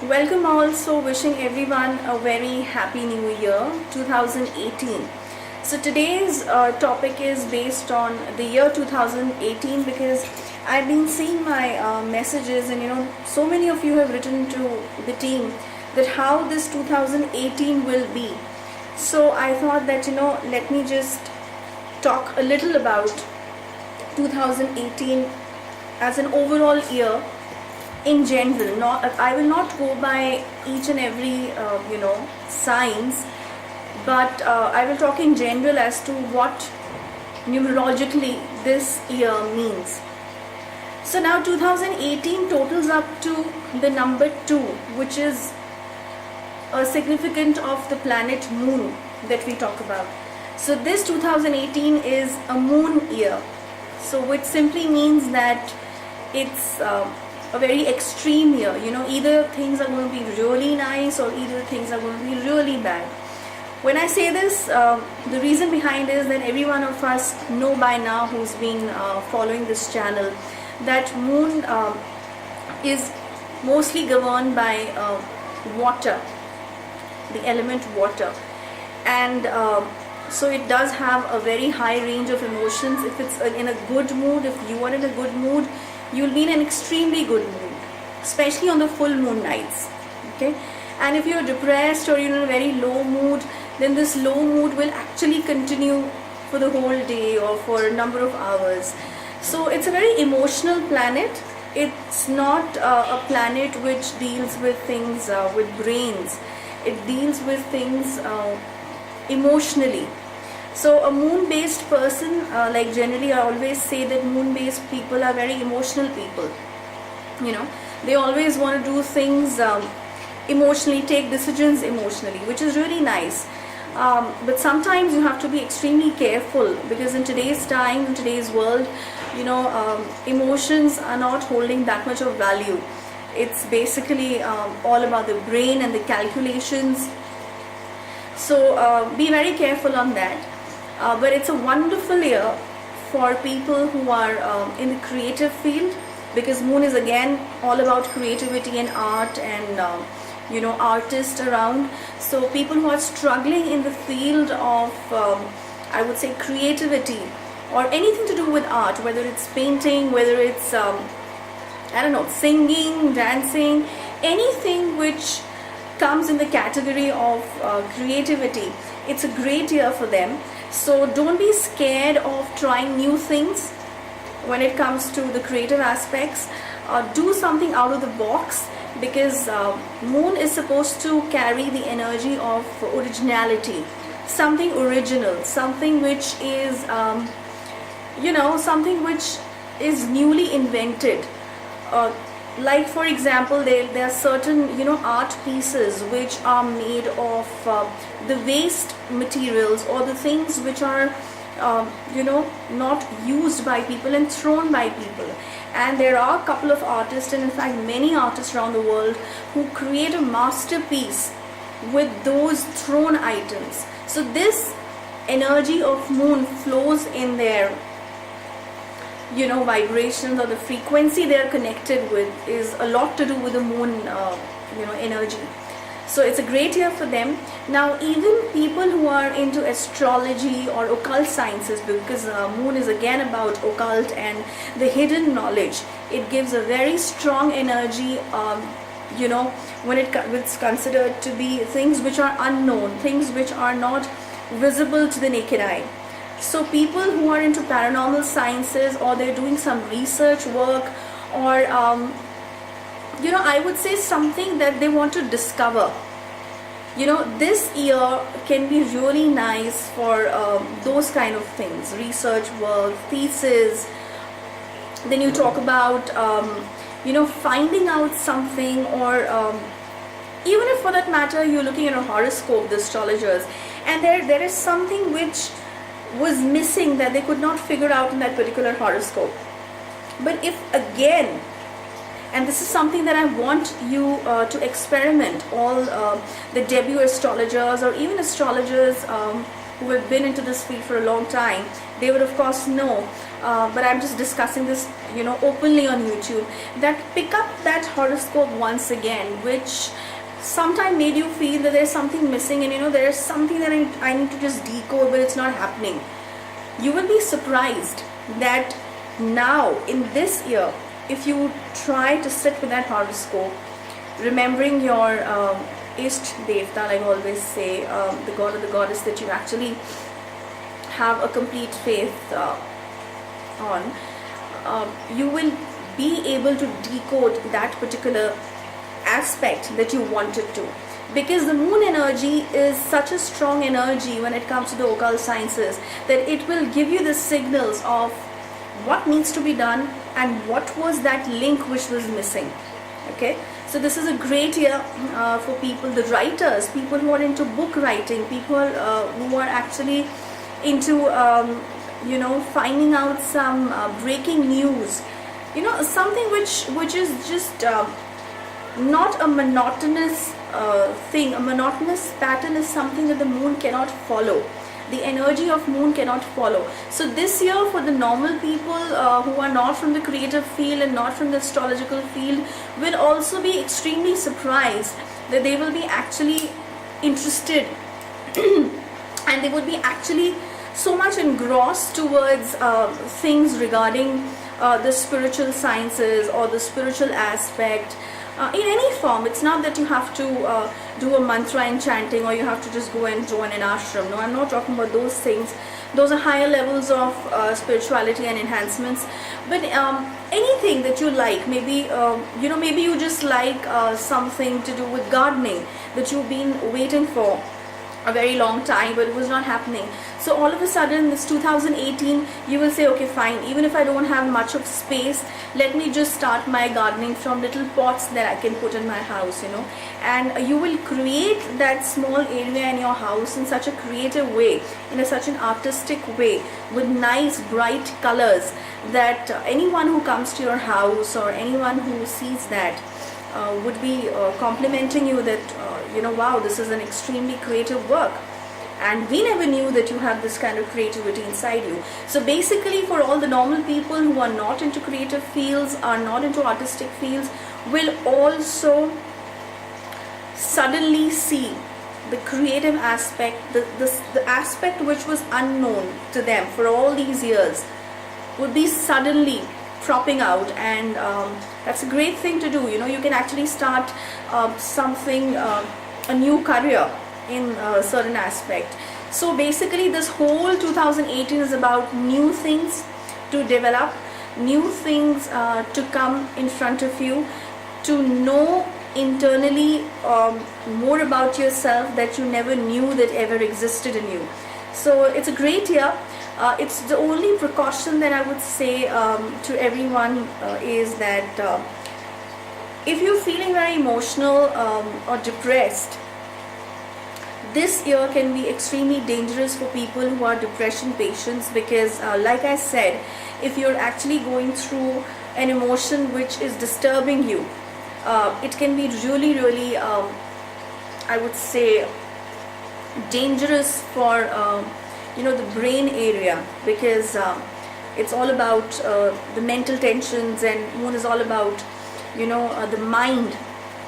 Welcome all. So wishing everyone a very happy new year 2018. So today's topic is based on the year 2018 because I've been seeing my messages, and so many of you have written to the team that how this 2018 will be. So I thought that let me just talk a little about 2018 as an overall year in general. I will not go by each and every signs, but I will talk in general as to what numerologically this year means. So now 2018 totals up to the number 2, which is a significant of the planet Moon that we talk about. So this 2018 is a Moon year, so which simply means that it's a very extreme year. Either things are going to be really nice or either things are going to be really bad. When I say this, the reason behind is that every one of us know by now who's been following this channel that Moon is mostly governed by water, the element water, and so it does have a very high range of emotions. If it's in a good mood, if you are in a good mood, you'll be in an extremely good mood, especially on the full moon nights. Okay, and if you're depressed or you're in a very low mood, then this low mood will actually continue for the whole day or for a number of hours. So it's a very emotional planet. It's not a planet which deals with things with brains. It deals with things emotionally. So a moon-based person, like generally I always say that moon-based people are very emotional people. They always want to do things emotionally, take decisions emotionally, which is really nice. But sometimes you have to be extremely careful because in today's time, in today's world, emotions are not holding that much of value. It's basically all about the brain and the calculations. So be very careful on that. But it's a wonderful year for people who are in the creative field, because Moon is again all about creativity and art and artists around. So people who are struggling in the field of I would say creativity or anything to do with art, whether it's painting, whether it's singing, dancing, anything which comes in the category of creativity, it's a great year for them. So don't be scared of trying new things when it comes to the creative aspects. Do something out of the box, because Moon is supposed to carry the energy of originality, something original, something which is something which is newly invented. Like for example, there are certain art pieces which are made of the waste materials or the things which are not used by people and thrown by people. And there are a couple of artists, and in fact many artists around the world, who create a masterpiece with those thrown items. So this energy of Moon flows in their vibrations, or the frequency they are connected with is a lot to do with the Moon energy. So it's a great year for them. Now even people who are into astrology or occult sciences, because Moon is again about occult and the hidden knowledge, it gives a very strong energy when it's considered to be things which are unknown, things which are not visible to the naked eye. So people who are into paranormal sciences, or they're doing some research work, or I would say something that they want to discover, this year can be really nice for those kind of things, research work, thesis. Then you talk about finding out something, or even if for that matter you're looking at a horoscope, the astrologers, and there is something which was missing that they could not figure out in that particular horoscope. But if again, and this is something that I want you to experiment, all the debut astrologers or even astrologers who have been into this field for a long time, they would of course know, but I'm just discussing this openly on YouTube, that pick up that horoscope once again, which sometime made you feel that there's something missing, and there is something that I need to just decode, but it's not happening. You will be surprised that now in this year, if you try to sit with that horoscope, remembering your Bisht Devta, like I always say, the god or the goddess that you actually have a complete faith on, you will be able to decode that particular aspect that you wanted to, because the moon energy is such a strong energy when it comes to the occult sciences, that it will give you the signals of what needs to be done and what was that link which was missing. Okay, so this is a great year for people, the writers, people who are into book writing, people who are actually into finding out some breaking news, something which is just not a monotonous thing. A monotonous pattern is something that the moon cannot follow. The energy of moon cannot follow. So this year, for the normal people who are not from the creative field and not from the astrological field, will also be extremely surprised that they will be actually interested and they would be actually so much engrossed towards things regarding the spiritual sciences or the spiritual aspect. In any form, it's not that you have to do a mantra and chanting, or you have to just go and join an ashram. No, I'm not talking about those things. Those are higher levels of spirituality and enhancements. But anything that you like, maybe maybe you just like something to do with gardening that you've been waiting for a very long time, but it was not happening. So all of a sudden, this 2018, you will say, okay, fine, even if I don't have much of space, let me just start my gardening from little pots that I can put in my house, and you will create that small area in your house in such a creative way, in such an artistic way, with nice bright colors, that anyone who comes to your house or anyone who sees that would be complimenting you that wow, this is an extremely creative work, and we never knew that you have this kind of creativity inside you. So basically, for all the normal people who are not into creative fields, are not into artistic fields, will also suddenly see the creative aspect, the aspect which was unknown to them for all these years, would be suddenly propping out, and that's a great thing to do. You can actually start something, a new career in a certain aspect. So basically, this whole 2018 is about new things to develop, new things to come in front of you, to know internally more about yourself that you never knew that ever existed in you. So it's a great year. It's the only precaution that I would say to everyone is that if you're feeling very emotional or depressed, this year can be extremely dangerous for people who are depression patients, because like I said, if you're actually going through an emotion which is disturbing you, it can be really I would say dangerous for the brain area, because it's all about the mental tensions, and moon is all about the mind.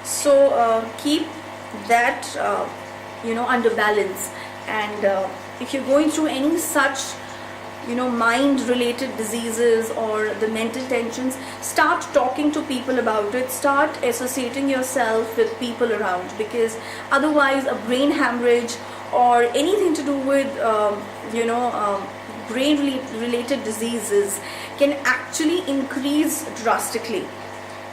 So keep that under balance, and if you're going through any such mind related diseases or the mental tensions, start talking to people about it, start associating yourself with people around, because otherwise a brain hemorrhage or anything to do with brain related diseases can actually increase drastically.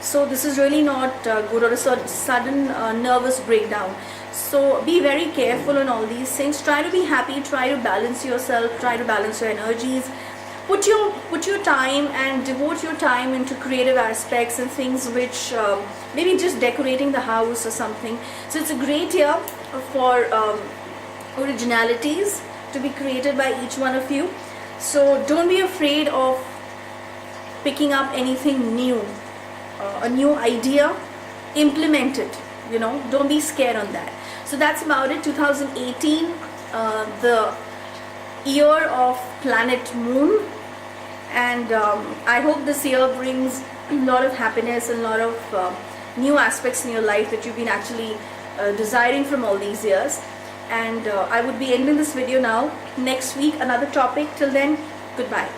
So this is really not good, or a sudden nervous breakdown. So be very careful on all these things. Try to be happy, try to balance yourself, try to balance your energies. Put your time and devote your time into creative aspects and things which maybe just decorating the house or something. So it's a great year for originalities to be created by each one of you. So don't be afraid of picking up anything new, a new idea, implement it, don't be scared on that. So that's about it. 2018, the year of planet Moon, and I hope this year brings a lot of happiness and a lot of new aspects in your life that you've been actually desiring from all these years. And I would be ending this video now. Next week another topic. Till then, goodbye.